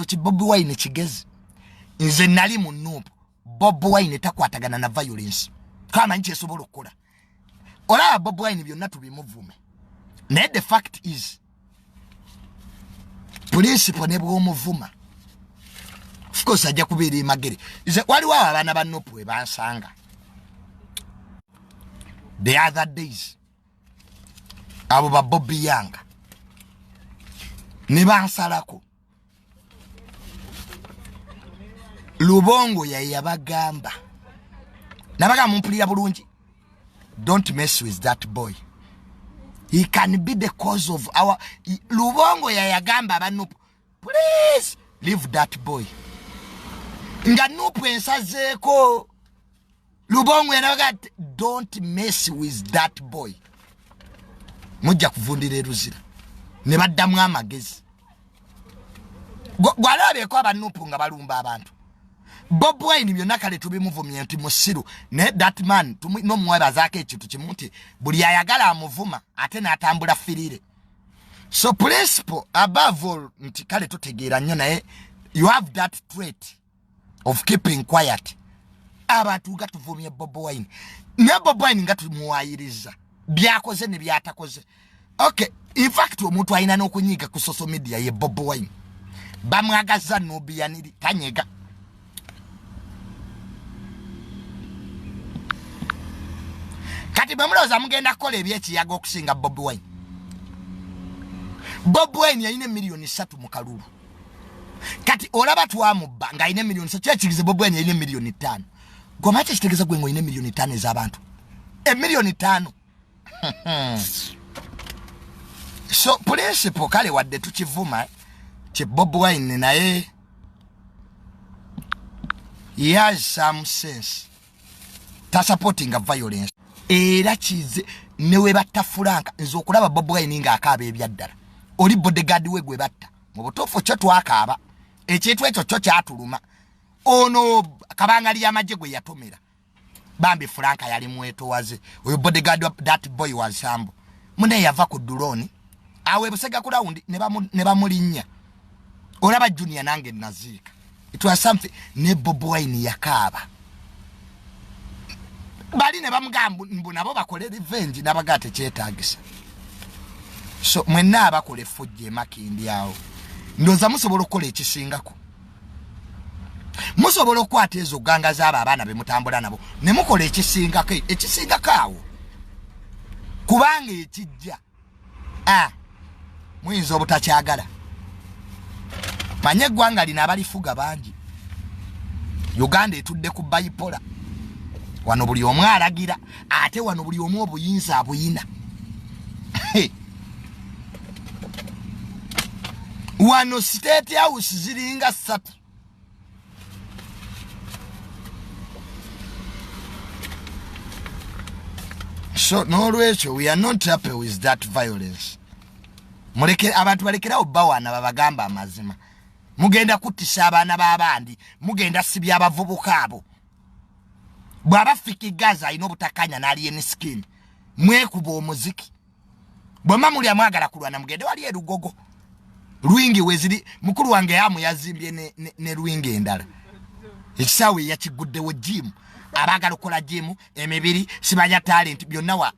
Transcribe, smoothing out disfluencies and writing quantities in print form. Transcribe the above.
ki Bobi Wine kigezi nze nali mu nuupu Bobi Wine takwatagana na violence kama nchi esobola okukola olaba Bobi Wine byonna tubimuvume naye the fact is principle ne bw'omuvuma of course ajja kubeera emagere nze waliwo abaana ba nuupu we bansanga the other days abo ba Bobi Yanga ne bansalako Lubongo yabagamba nabaga mumpulira bulungi don't mess with that boy he can be the cause of our Lubongo yagamba abanupu please leave that boy nga nupu ensazeeko Lubongo yanabaga don't mess with that boy mujja kuvundira eruzira ne baddamu amagezi gwalabeeko abanupu nga balumba abantu Bobi Wine byonna kale tubimuvumye nti musiru ne that man no mwebazaako ekintu kimu nti buli ayagala amuvuma ate n'atambula firire so principle above all nti kale tutegeera nnyo naye you have that trait of keeping quiet abantu nga tuvumye Bobi Wine ne Bobi Wine nga tumuwayiriza byakoze ne byatakoze okay in fact omuntu ayina n'okunyiga ku social media ye Bobi Wine bamwagaza n'obiyaniri tanyega kati bamulooza mugenda kukola ebyekiyaga okusinga Bobi Wine Bobi Wine yalina million 3 mu kalulu kati olaba twamubba nga ayina million 3 kyekigize Bobi Wine yalina million 5 goma kitegeeza gwe ngoyina million 5 ez'abantu million 5 so principle kale wadde tukivuma che Bobi Wine naye he has some sense ta supporting a violence era kize newe batta Franka nzo okulaba Bobi Wine nga akaaba ebyaddala oli bodyguard we gwe batta mu butofu kyo twakaaba ekintu ekyo kyo kyatuluma ono kabangali y'amagye gwe yatomera bambi Franka yali mwetowaze oyo bodyguard that boy was sambo mune yava ku drone awe busega ku round ne bamulinnya olaba junior nange nazika it was something ne Bobi Wine yakaaba bali ne bamugamba mbu nabo bakole revenge nabagate kyetagisa so mwenna abakole fujje makindi awo ndoza musobola okukola ekisingako musobola okwata ezo ganga z'abo abaana be mutambula nabo ne mukola ekisingako awo kubanga ekijja muyinza obutakyagala manye eggwanga lina abalifuga bangi Uganda etudde ku bipolar wano buli omu alagira ate wano buli omu obuyinza abuyina wano state house ziringa 3 so n'olwekyo we are not happy with that violence muleke abantu balekerawo bawana babagamba amazima mugenda kuttisa abaana b'abandi mugenda sibya abavubuka abo bwaba fiki Gaza ino butakanya nali ene skin mwekuba omuziki bwama muli amwagala kulwana mugende wali erugogo Lwingi weziri mukuru wange yamu yazimbye ne Lwingi endala ekisawe yakiguddewo gym abagala okola gym emibiri sibanya talent byonna wa